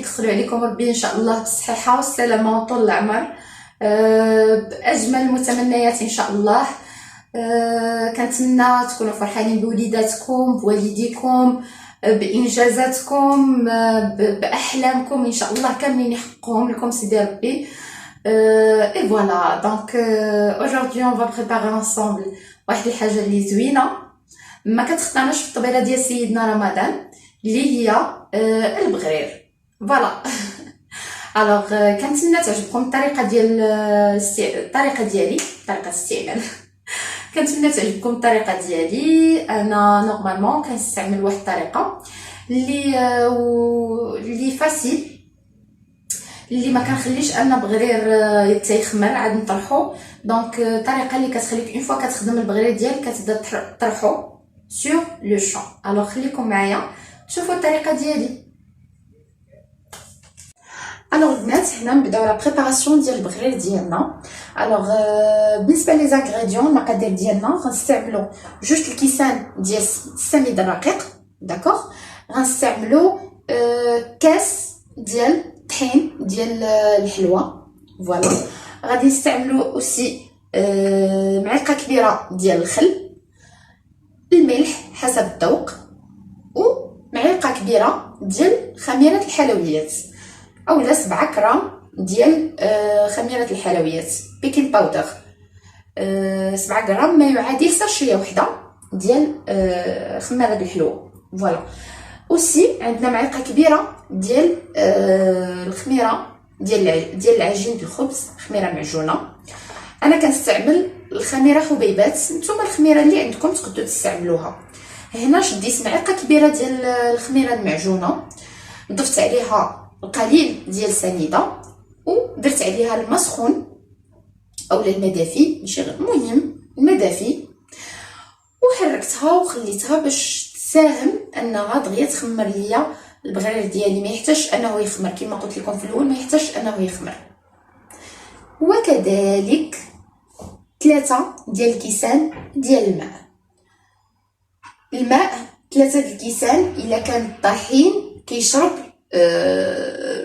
يدخلوا عليكم ربي ان شاء الله بالصحه والسلامه وطول العمر، باجمل المتمنيات ان شاء الله. كنتمنى تكونوا فرحانين بوليداتكم، بوالديكم، بانجازاتكم، باحلامكم ان شاء الله كاملين يحققوهم لكم سيدي ربي. Et voilà, donc aujourd'hui on va préparer ensemble واحد الحاجه اللي زوينه ما كتخطاناش في الطبيله ديال سيدنا رمضان اللي هي البغرير. فوالا الوغ كنتمنى تعجبكم الطريقه ديال الطريقه ديالي، طريقه الاستعمال. كنتمنى تعجبكم الطريقه ديالي. انا نورمالمون كنستعمل واحد الطريقه اللي فاسيل، اللي ما كنخليش ان بغرير تيخمر عاد نطرحو. دونك الطريقه اللي كتخليك اون فوا كتخدم البغرير ديالك كتبدا تطرحو سور لو شون. الوغ خليكم معايا تشوفوا الطريقه ديالي. الوغ البنات هنا نبداو لا بريباراسيون ديال البغرير ديالنا. الوغ بالنسبه لي زانغريديون المقادير ديالنا غنستعملو جوج الكيسان ديال السميد الرقيق، داكوغ. غنستعملو كاس ديال طحين ديال الحلوى، فوالا. غادي نستعملو اوسي معلقه كبيره ديال الخل، الملح حسب الذوق، ومعلقه كبيره ديال خميره الحلويات اولا 7 غرام ديال خميره الحلويات بيكين باودر، 7 غرام ما يعادل ساشيه وحده ديال خميره الحلوى، فوالا. اوسي عندنا معلقه كبيره ديال الخميره ديال العجين الخبز، خميره معجونه. انا كنستعمل الخميره حبيبات، نتوما الخميره اللي عندكم تقدروا تستعملوها. هنا شديت معلقه كبيره ديال الخميره المعجونه، ضفت عليها القليل ديال سنيده، ودرت عليها الماء سخون اولا الماء دافي، ماشي المهم الماء دافي، وحركتها وخليتها باش تساهم انها دغيا تخمر ليا البغرير ديالي. ما يحتاجش انه يخمر كما قلت لكم في الاول، ما يحتاجش انه يخمر. وكذلك 3 ديال الكيسان ديال الماء 3 ديال الكيسان. الا كان الطحين كيشرب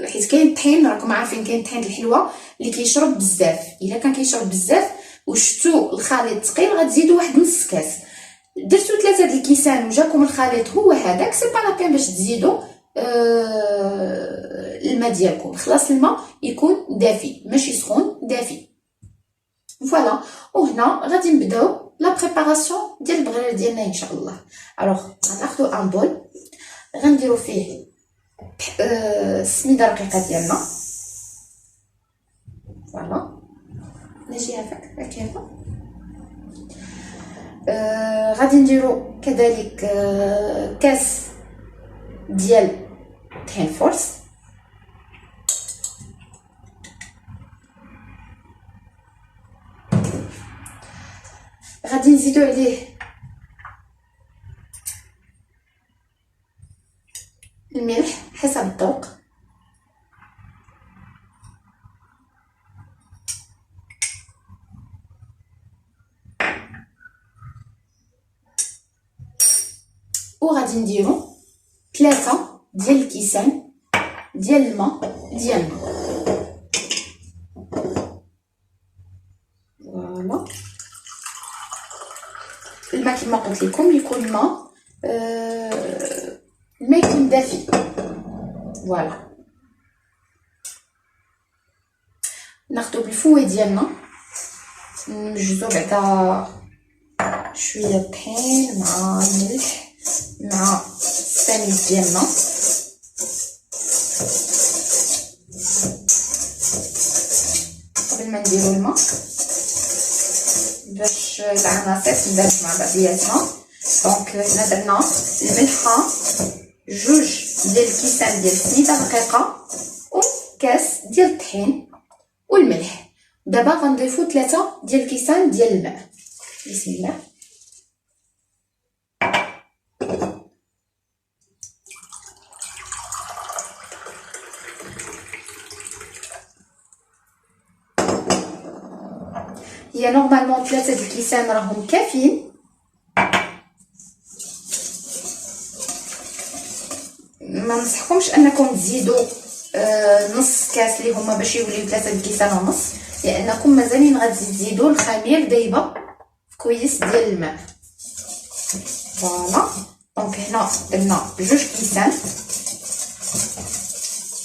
حيت كاين الطحين راكم عارفين، كاين الطحين الحلوه اللي كيشرب بزاف. الا كان كيشرب بزاف وشفتوا الخليط ثقيل غتزيدوا واحد نص كاس. درتوا 3 ديال الكيسان وجاكم الخليط هو هذاك، سي با لا بين باش تزيدوا الماء ديالكم. خلاص الماء يكون دافي ماشي سخون، دافي، فوالا. وهنا غادي نبداو لا بريباراسيون ديال البغرير ديالنا ان شاء الله. الوغ غناخذوا ان بول، غنديروا فيه السميده الرقيقه ديالنا، فوالا. نجي هكا. غادي نديرو كذلك كاس ديال طحين فورس، غادي نزيدو عليه الملح حسب الذوق، وغادي نديرو 3 ديال الكيسان ديال الماء ديالنا، فوالا. الماء كما قلت لكم يكون الماء يكون دافي، فوالا. ناخدو بالفوي ديالنا، نمجزو بعدا شويه طحين مع الملح مع السميد ديالنا. قبل ما نديرو الماء باش العناصر تندمج مع بعضياتها، دونك هنا درنا الملحه، 2 ديال الكيسان ديال السميده الرقيقه، وكاس ديال الطحين والملح. دابا غنضيفو 3 ديال الكيسان ديال الماء. بسم الله. هي نورمالمون 3 د الكيسان راهم كافيين. ما ننصحكمش انكم تزيدوا نص كاس اللي هما باش يوليو 3 كيسان ونص، لانكم مازالين غتزيدوا الخمير دايبه كويس ديال الماء. فوالا دونك هنا درنا 2 كيسان.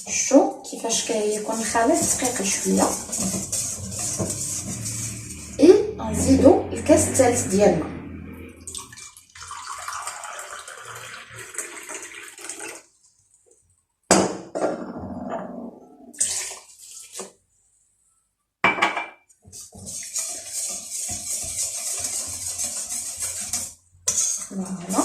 شو كيفاش كيكون الخليط دقيق شويه. غنزيدو الكاس الثالث ديالنا. فوالا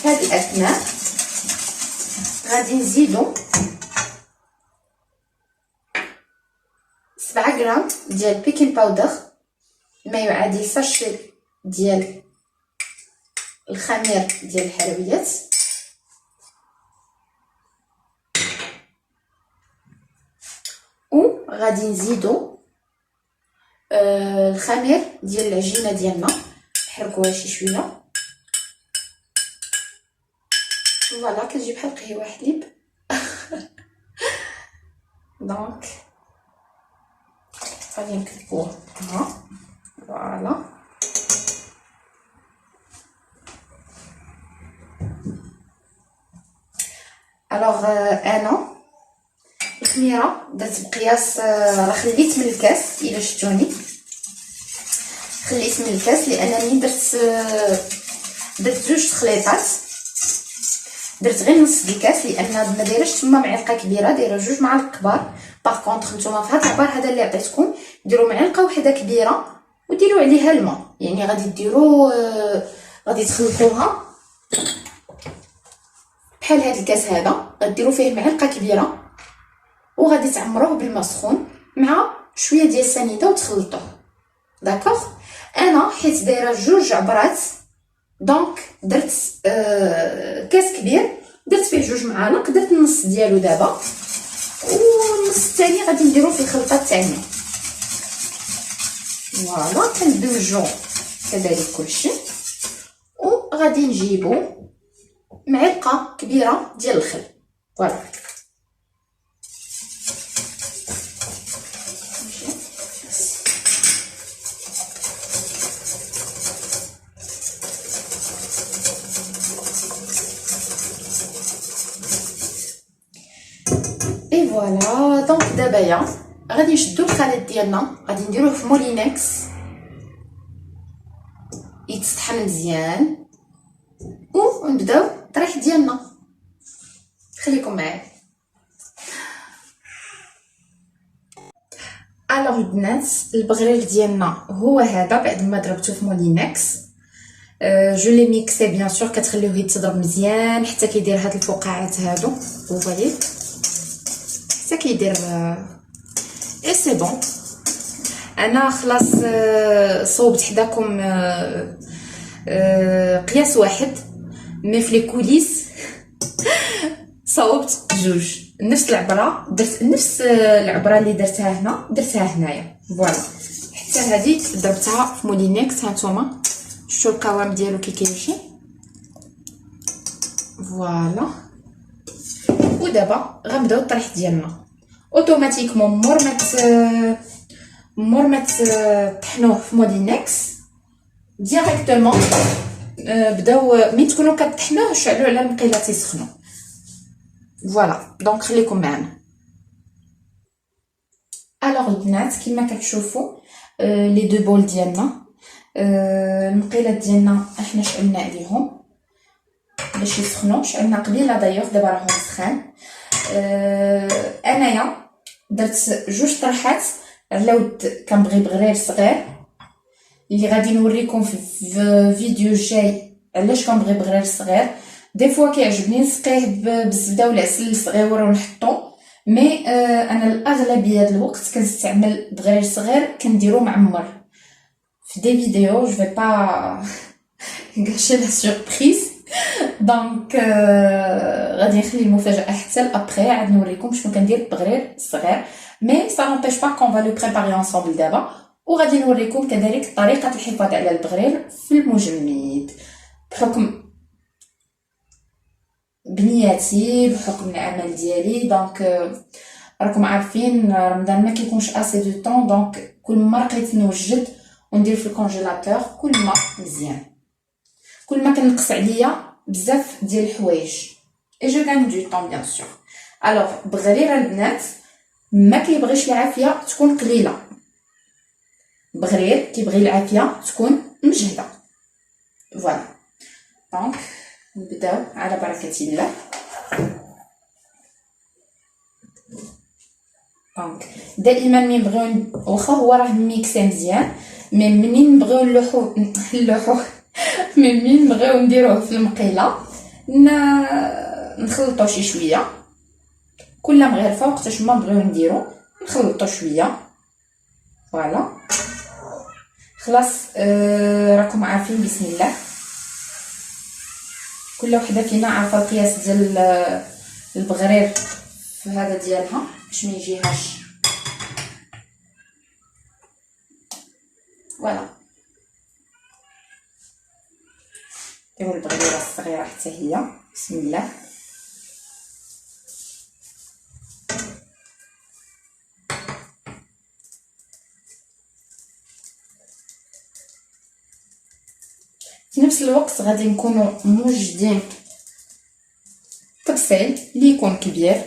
هاد الاثناء غادي نزيدو 7 غرام ديال بيكين باودر، ما يعادل ساشي ديال الخمير ديال الحلويات، و غادي نزيدو الخمير ديال العجينه ديالنا، نحركوها شي شويه. فوالا كتجي بحال قهوه حليب. دونك غادي نكتبوه ها. فوالا الوغ انا الخميره درت بقياس، راه خليت من الكاس الا شفتوني، خليت من الكاس لانني درت 2 تخليطات. درت غير نص الكاس لان ما دايرهش تما معلقه كبيره، دايره 2 معالق كبار. باغ كونطخ نتوما في هذا العبار هذا اللي عطيتكم ديروا معلقه وحده كبيره وديروا عليها الماء، يعني غادي ديروا غادي تخلطوها بحال هذا الكاس هذا، غديروا فيه معلقه كبيره وغادي تعمروه بالماء سخون مع شويه ديال السنيده وتخلطوه. داكوغ. انا حيت دايره 2 عبرات دونك درت كاس كبير، درت فيه 2 معالق، درت النص ديالو دابا والنص الثاني غادي نديرو في الخلطه الثانيه. فوالا كندمجو كذلك كلشي، وغادي نجيبو معلقه كبيره ديال الخل. فوالا فوالا دونك دابا غادي نشدو الخليط ديالنا، غادي نديروه في مولينكس يتطحن مزيان ونبداو الطريح ديالنا. خليكم معايا. الوغ البنات البغرير ديالنا هو هذا بعد ما ضربته في مولينكس. جو لي ميكسي بيان سور، كتخليوه يتضرب مزيان حتى كيدير هاد الفقاعات هادو، وفوايي حتى كيدير اي سي بون. انا خلاص صوبت حداكم قياس واحد، مي في لي كوليس صوبت 2 نفس العبره، درت نفس العبره اللي درتها هنا درتها هنايا. فوالا حتى هذيك ضربتها في مولينكس. هانتوما شفتوا القوام ديالو كي كيمشي. فوالا ودابا غنبداو الطريح ديالنا اوتوماتيكمون. مور ما طحنوه في مولينكس ديريكتومون بداو ملي تكونوا كطحنوه شعلوا على المقيلات يسخنوا. فوالا دونك خليكم معنا. الوغ البنات كما كتشوفوا لي دو بول ديالنا، المقيلات ديالنا احنا شعلنا عليهم باش يسخنوا، شعلنا قبيله دايوغ دابا راهم سخان. انايا درت 2 طرحات على ود كنبغي بغرير صغير اللي غادي نوريكم في فيديو جاي علاش كنبغي بغرير صغير. دي فوا كيعجبني نسقيه بالزبده والعسل الصغيور ونحطو، مي انا الاغلبيه ديال الوقت كنستعمل بغرير صغير كنديرو معمر. في دي فيديو جو في با gâcher لا سوربريز، دونك غادي نخلي المفاجاه حتى لابري عاد نوريكم شنو كندير بغرير صغير. مي سا نومبيش با كون فا لو بريباري انصومبل دابا، وغادي نوريكم كذلك طريقه الحفاظ على البغرير في المجمد بحكم بنياتي، بحكم العمل ديالي. دونك راكم عارفين رمضان ما كيكونش اسي دو طون، دونك كل ما لقيت نوجد وندير في الكونجيلاتور كل ما مزيان، كل ما كنقص عليا بزاف ديال الحوايج اي جو غان دو طون بيان سور. الوغ بغريره البنات ما كيبغيش العافيه تكون قليله، بغرير كيبغي العافيه تكون مجهده. فوالا دونك نبداو على بركه الله. دونك دائما من نبغيو واخا هو راه ميكسي مزيان، مي منين نبغيو نلوحو منين نبغيو نديروه في المقيله نخلطو شي شويه، كل مغرفه وقتاش ما نبغيو نديرو نخلطو شويه. فوالا خلاص راكم عارفين بسم الله، كل وحده فينا عارفه القياس ديال البغرير في هذا ديالها باش ما يجيهاش. فوالا ديروا البغريره الصغيره حتى هي بسم الله. في نفس الوقت غادي نكونوا موجدين طبسيل اللي يكون كبير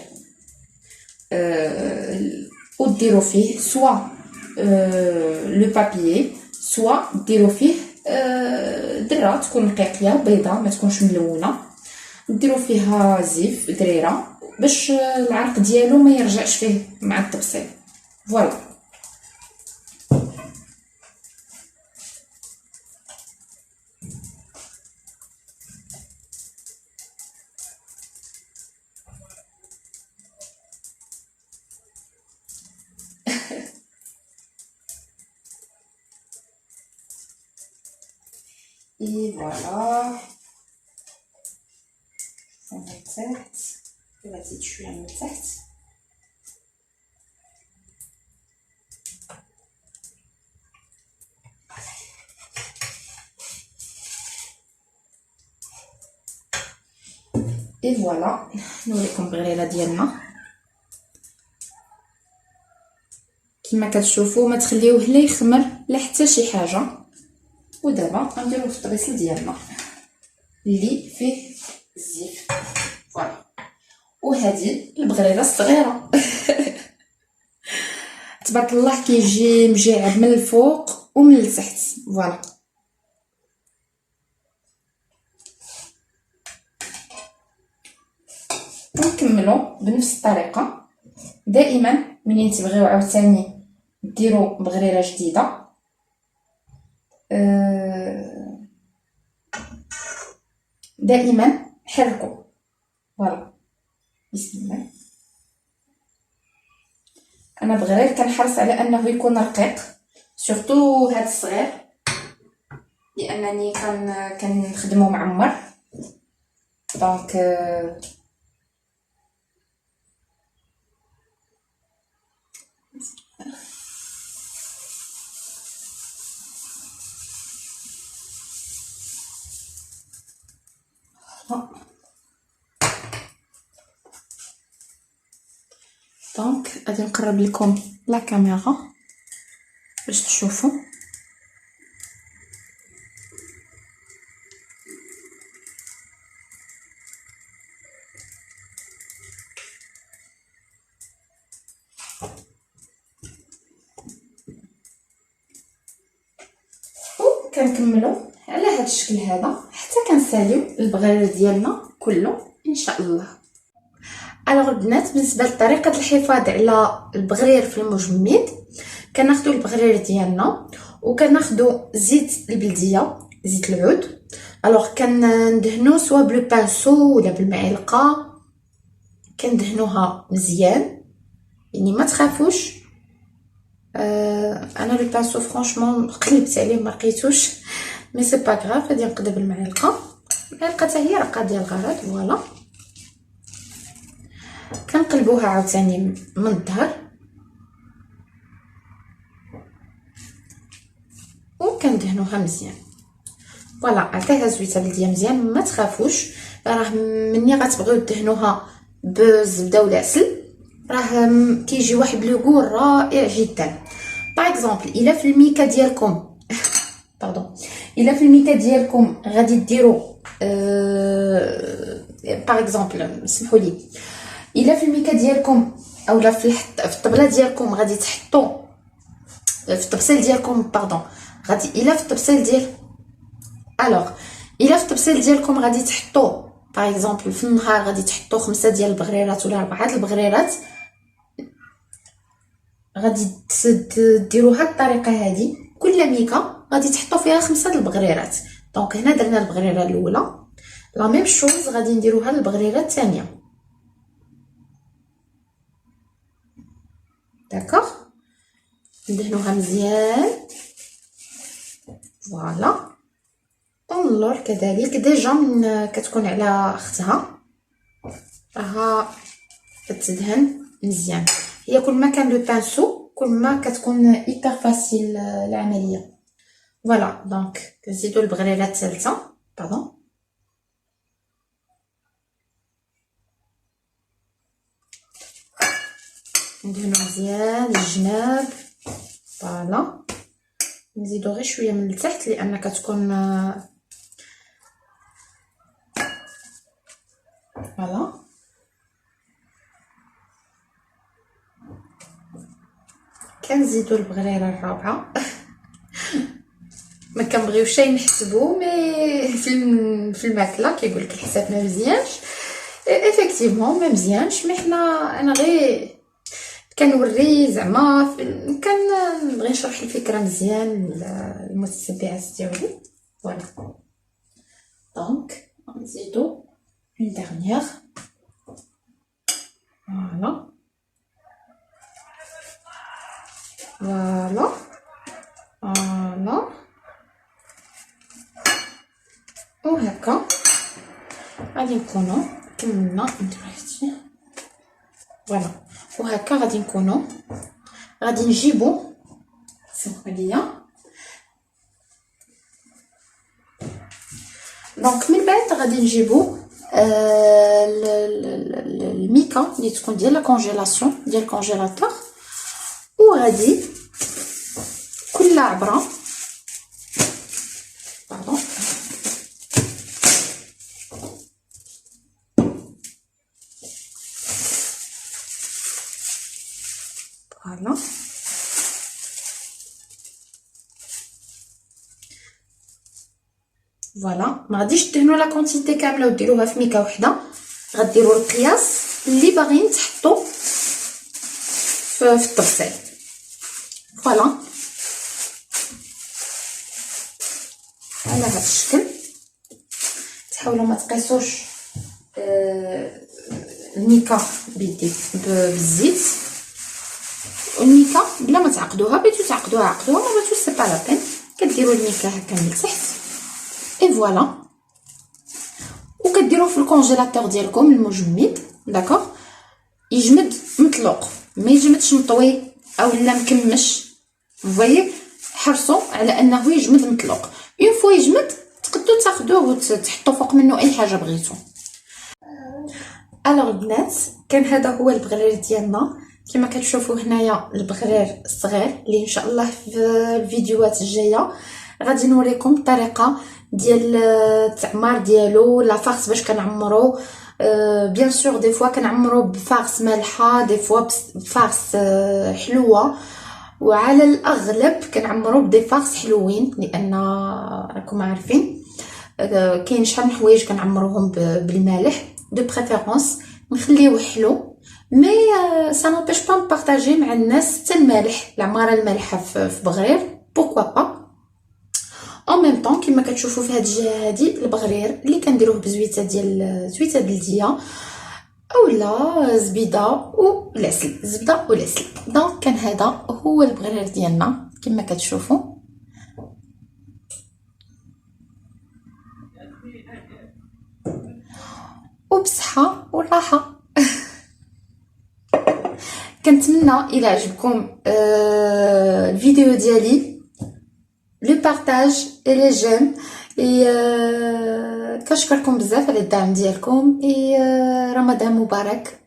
وديروا فيه سوا لو بابيي، سوا ديروا فيه دره تكون رقيقه بيضاء ما تكونش ملونه، ديروا فيها زيف دريره باش العرق ديالو ما يرجعش فيه مع الطبسيل. فوالا et voilà من تحت غنزيد شويه من تحت. et voilà نوريكم البغريره ديالنا كما كتشوفوا، ما تخليوه لا يخمر لا حتى شي حاجه. ودابا غنديرو في الطبيسل ديالنا اللي فيه الزيت. فوالا وهذه البغريره الصغيره تبارك الله كيجي مجعد من الفوق ومن التحت. فوالا ونكملوا بنفس الطريقه. دائما منين تبغيو عاوتاني ديروا بغريره جديده دائما حركوا. فوالا بسم الله. انا بغرير كنحرص على انه يكون رقيق، سورتو هذا الصغير لانني كنخدمو معمر. دونك دونك غادي نقرب لكم لا كاميرا باش تشوفوا. كنكملوا على هذا الشكل هذا حتى كنساليو البغرير ديالنا كله ان شاء الله. الوغ البنات بالنسبه لطريقه الحفاظ على البغرير في المجمد، كناخذوا البغرير ديالنا وكناخذوا زيت البلديه زيت العود. الوغ كندهنوا سوا بلو بانسو ولا بالمعلقه، كندهنوها مزيان يعني ما تخافوش. انا لو بانسو فرانشمون قلبت عليه ما لقيتوش، مي سي با غراف غادي نقدر بالمعلقه. المعلقه حتى هي رقه ديال الغرض. فوالا كنقلبوها عاوتاني من الظهر كندهنوها مزيان. فوالا عطيها زويته بلديه مزيان. ما تخافوش راه مني غتبغيو دهنوها بالزبده ولا العسل راه كيجي واحد لوغو رائع جدا. باغ اكزومبل الا في الميكا ديالكم باردون الا في الميكا ديالكم غادي ديروا باغ اكزومبل سمحوا لي الا في الميكا ديالكم اولا في الطبله ديالكم غادي تحطوا في الطبسيل ديالكم باردون غادي الا في الطبسيل ديال الوغ الا في الطبسيل ديالكم غادي تحطوا باغ اكزومبل في النهار غادي تحطوا 5 ديال البغريرات ولا 4 د البغريرات غادي ديروها بالطريقه هذه. كل ميكا غادي تحطوا فيها 5 د البغريرات. دونك هنا درنا البغريره الاولى لا ميم شوز غادي نديروها للبغريره الثانيه. داكوغ ندهنوها مزيان. فوالا طون اللور كذلك ديجا من كتكون على اختها راها كتدهن مزيان. هي كل ما كان لو بانسو كل ما كتكون ايبر فاسيل العمليه. فوالا دونك كنزيدو البغريره الثالثه باردون ندهنو مزيان الجناب. فوالا نزيدو غير شويه من التحت لان كتكون فوالا كنزيدو البغريره الرابعه. ما كنبغيوش نحسبو مي في الماكله كيقول لك الحساب ما مزيانش ايفيكتيفمون ما مزيانش مي حنا انا غير كنوري زعما كنبغي نشرح الفكره مزيان للمتتبعات ديالي. فوالا دونك نزيدو اون ديرنيير. فوالا فوالا فوالا وهكا غادي نكونو كملنا انتبهتي. فوالا وهكا غادي نكونو غادي نجيبو سمحوا ليا دونك من بعد غادي نجيبو الميكا اللي تكون ديال لا كونجيلاسيون ديال الكونجيلاتور وغادي كل عبره باردون فوالا فوالا ما غاديش تدهنوا لا كونتيتي كامله وديروها في ميكا وحده غديروا القياس اللي باغيين تحطوا في الطبسيل. فوالا على هذا الشكل تحاولوا ما تقيسوش الميكا بيدي بالزيت والميكا بلا ما تعقدوها بغيتو تعقدوها عقدوها ما بغيتوش سي با لا بين كديروا الميكا هكا من التحت اي فوالا وكديروه في الكونجيلاتور ديالكم المجمد. داكوغ يجمد مطلوق ما يجمدش مطوي او لا مكمش. فوايي حرصوا على انه يجمد مطلوق. اون فوا يجمد تقدروا تاخذوه وتحطوا فوق منه اي حاجه بغيتو. الوغ البنات كان هذا هو البغرير ديالنا كما كتشوفوا هنايا البغرير الصغير اللي ان شاء الله في الفيديوهات الجايه غادي نوريكم الطريقه ديال التعمار ديالو لا فارس باش كنعمرو. بيان سور دي فوا كنعمرو بفارس مالحه دي فوا بفارس حلوه وعلى الاغلب كنعمرو بدي فارس حلوين لان راكم عارفين كاين شحال من حوايج كنعمروهم بالمالح دو بريفيرونس نخليوه حلو مي سا نوبيش با نبارطاجي مع الناس حتى المالح العماره المالحه في بغرير بوركوا با. ان ميم طون كما كتشوفوا في هاد الجهه هادي البغرير اللي كنديروه بزويته ديال زويته بلديه اولا زبيده والعسل زبده والعسل. دونك كان هذا هو البغرير ديالنا كما كتشوفوا. وبصحه والراحه. كنتمنى الى عجبكم الفيديو ديالي لو بارطاج اي لي جيم اي كنشكركم بزاف على الدعم ديالكم اي رمضان مبارك